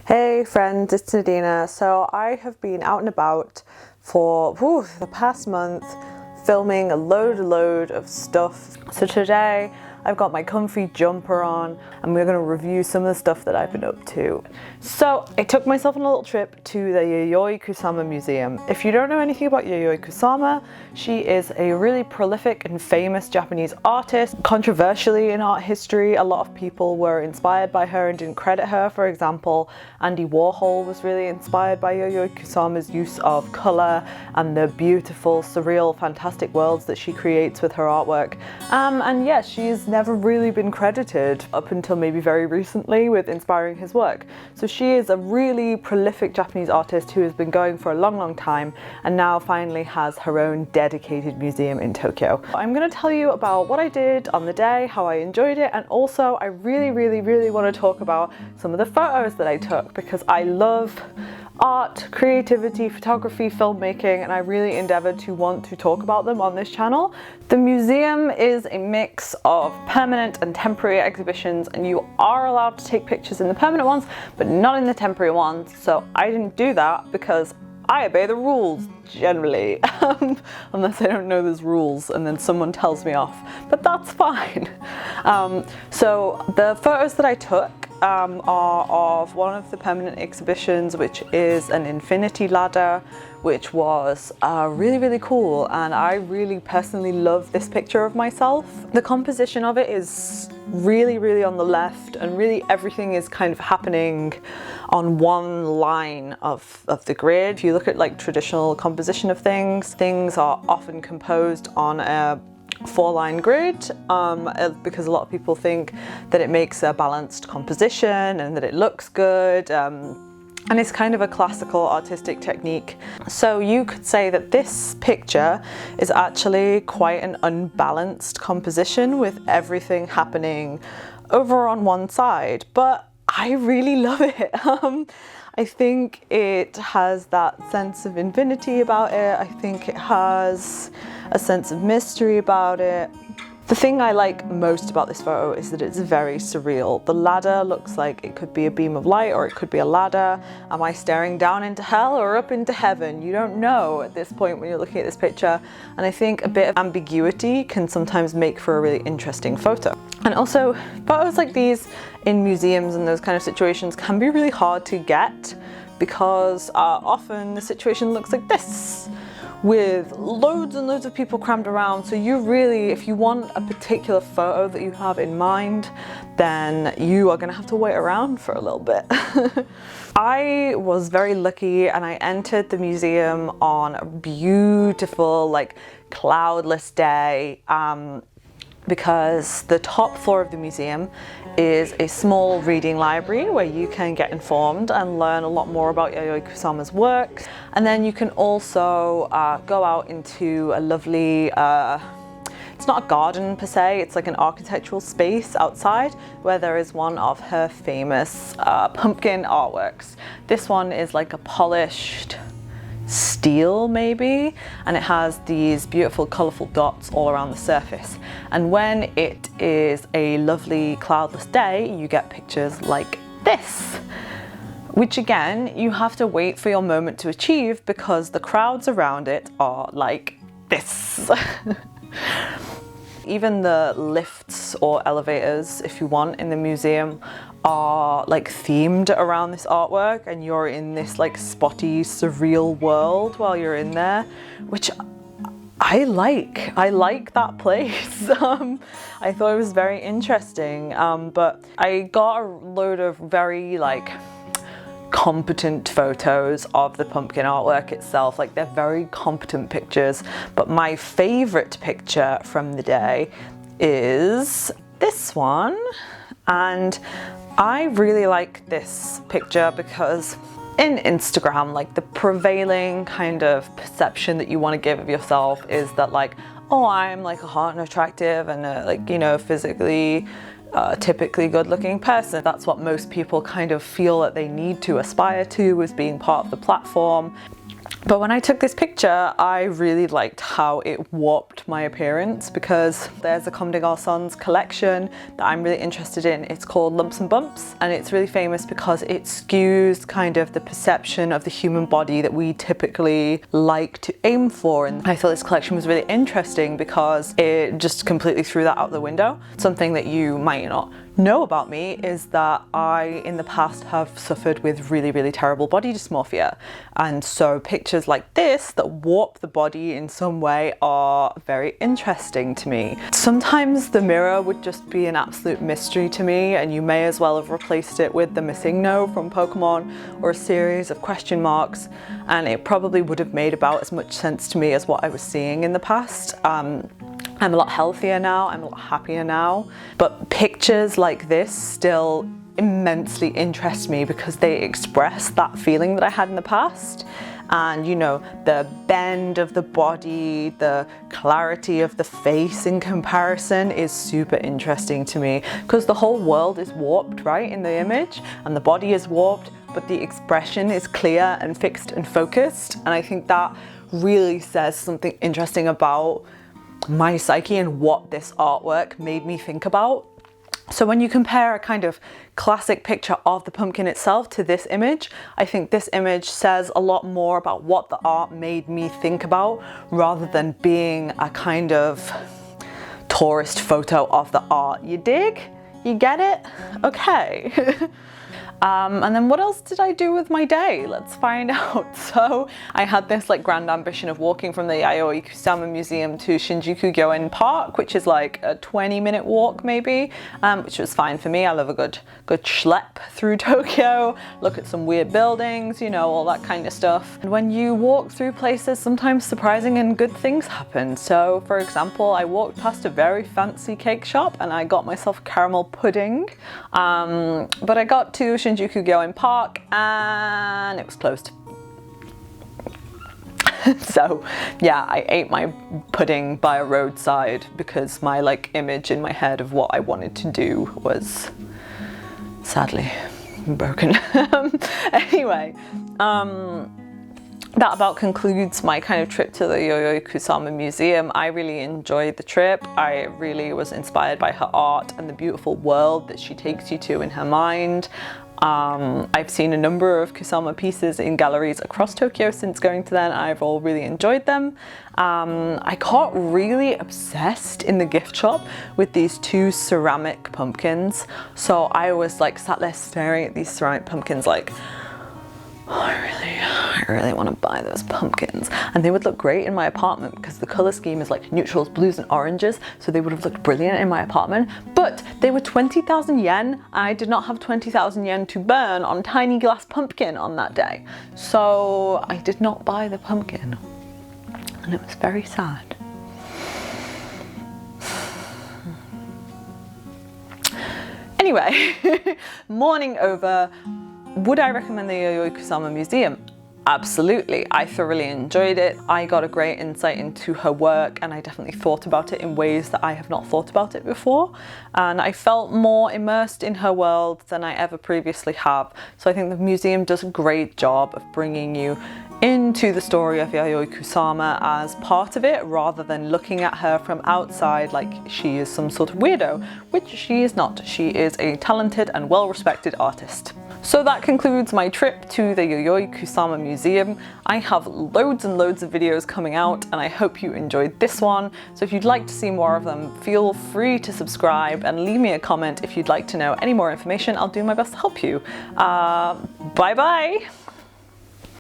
Hey friends, it's Nadina. So I have been out and about for the past month filming a load of stuff. So today I've got my comfy jumper on and we're going to review some of the stuff that I've been up to. So I took myself on a little trip to the Yayoi Kusama Museum. If you don't know anything about Yayoi Kusama, she is a really prolific and famous Japanese artist. Controversially in art history, a lot of people were inspired by her and didn't credit her. For example, Andy Warhol was really inspired by Yayoi Kusama's use of colour and the beautiful, surreal, fantastic worlds that she creates with her artwork. And yes, she's never really been credited up until maybe very recently with inspiring his work. So she is a really prolific Japanese artist who has been going for a long time and now finally has her own dedicated museum in Tokyo. I'm going to tell you about what I did on the day, how I enjoyed it, and also I really want to talk about some of the photos that I took because I love art, creativity, photography, filmmaking, and I really endeavored to want to talk about them on this channel. The museum is a mix of permanent and temporary exhibitions, and you are allowed to take pictures in the permanent ones, but not in the temporary ones. So I didn't do that because I obey the rules generally, unless I don't know there's rules and then someone tells me off, but that's fine. So the photos that I took are of one of the permanent exhibitions, which is an infinity ladder, which was really cool, and I really personally love this picture of myself. The composition of it is really on the left, and really everything is kind of happening on one line of the grid. If you look at like traditional composition of things are often composed on a 4-line grid because a lot of people think that it makes a balanced composition and that it looks good, and it's kind of a classical artistic technique. So you could say that this picture is actually quite an unbalanced composition with everything happening over on one side, but I really love it. I think it has that sense of infinity about it. I think it has a sense of mystery about it. The thing I like most about this photo is that it's very surreal. The ladder looks like it could be a beam of light or it could be a ladder. Am I staring down into hell or up into heaven? You don't know at this point when you're looking at this picture. And I think a bit of ambiguity can sometimes make for a really interesting photo. And also, photos like these in museums and those kind of situations can be really hard to get because often the situation looks like this, with loads and loads of people crammed around. So you really, if you want a particular photo that you have in mind, then you are gonna have to wait around for a little bit. I was very lucky and I entered the museum on a beautiful, like cloudless day, because the top floor of the museum is a small reading library where you can get informed and learn a lot more about Yayoi Kusama's work. And then you can also go out into a lovely, it's not a garden per se, it's like an architectural space outside where there is one of her famous pumpkin artworks. This one is like a polished steel maybe, and it has these beautiful colorful dots all around the surface. And when it is a lovely cloudless day, you get pictures like this, which again, you have to wait for your moment to achieve because the crowds around it are like this. Even the lifts or elevators, if you want, in the museum are like themed around this artwork, and you're in this like spotty, surreal world while you're in there, which I like that place. I thought it was very interesting, but I got a load of very like competent photos of the pumpkin artwork itself. Like, they're very competent pictures, but my favorite picture from the day is this one. And I really like this picture because in Instagram, like the prevailing kind of perception that you want to give of yourself is that like, oh, I'm like a hot and attractive and like, you know, physically typically good-looking person. That's what most people kind of feel that they need to aspire to as being part of the platform. But when I took this picture, I really liked how it warped my appearance, because there's a Comme des Garçons collection that I'm really interested in. It's called Lumps and Bumps, and it's really famous because it skews kind of the perception of the human body that we typically like to aim for. And I thought this collection was really interesting because it just completely threw that out the window. Something that you might not know about me is that I in the past have suffered with really terrible body dysmorphia, and so pictures like this that warp the body in some way are very interesting to me. Sometimes the mirror would just be an absolute mystery to me, and you may as well have replaced it with the missing no from Pokemon or a series of question marks, and it probably would have made about as much sense to me as what I was seeing in the past. I'm a lot healthier now, I'm a lot happier now, but pictures like this still immensely interest me because they express that feeling that I had in the past. And you know, the bend of the body, the clarity of the face in comparison is super interesting to me, because the whole world is warped, right, in the image, and the body is warped, but the expression is clear and fixed and focused. And I think that really says something interesting about my psyche and what this artwork made me think about. So when you compare a kind of classic picture of the pumpkin itself to this image, I think this image says a lot more about what the art made me think about, rather than being a kind of tourist photo of the art. You dig? You get it? Okay. And then what else did I do with my day? Let's find out. So I had this like grand ambition of walking from the Yayoi Kusama Museum to Shinjuku Park, which is like a 20-minute walk maybe, which was fine for me. I love a good schlep through Tokyo, look at some weird buildings, you know, all that kind of stuff. And when you walk through places, sometimes surprising and good things happen. So for example, I walked past a very fancy cake shop and I got myself caramel pudding, but I got to Shinjuku Park and it was closed. So yeah, I ate my pudding by a roadside because my like image in my head of what I wanted to do was sadly broken. Anyway, that about concludes my kind of trip to the Yayoi Kusama Museum. I really enjoyed the trip. I really was inspired by her art and the beautiful world that she takes you to in her mind. I've seen a number of Kusama pieces in galleries across Tokyo since going to them. I've all really enjoyed them. I got really obsessed in the gift shop with these two ceramic pumpkins. So I was like sat there staring at these ceramic pumpkins like, oh, I really want to buy those pumpkins. And they would look great in my apartment because the color scheme is like neutrals, blues and oranges, so they would have looked brilliant in my apartment. But they were 20,000 yen. I did not have 20,000 yen to burn on tiny glass pumpkin on that day. So I did not buy the pumpkin. And it was very sad. Anyway, morning over. Would I recommend the Yayoi Kusama Museum? Absolutely, I thoroughly enjoyed it. I got a great insight into her work and I definitely thought about it in ways that I have not thought about it before. And I felt more immersed in her world than I ever previously have. So I think the museum does a great job of bringing you into the story of Yayoi Kusama as part of it, rather than looking at her from outside like she is some sort of weirdo, which she is not. She is a talented and well-respected artist. So that concludes my trip to the Yayoi Kusama Museum. I have loads and loads of videos coming out and I hope you enjoyed this one. So if you'd like to see more of them, feel free to subscribe and leave me a comment if you'd like to know any more information. I'll do my best to help you. Bye bye!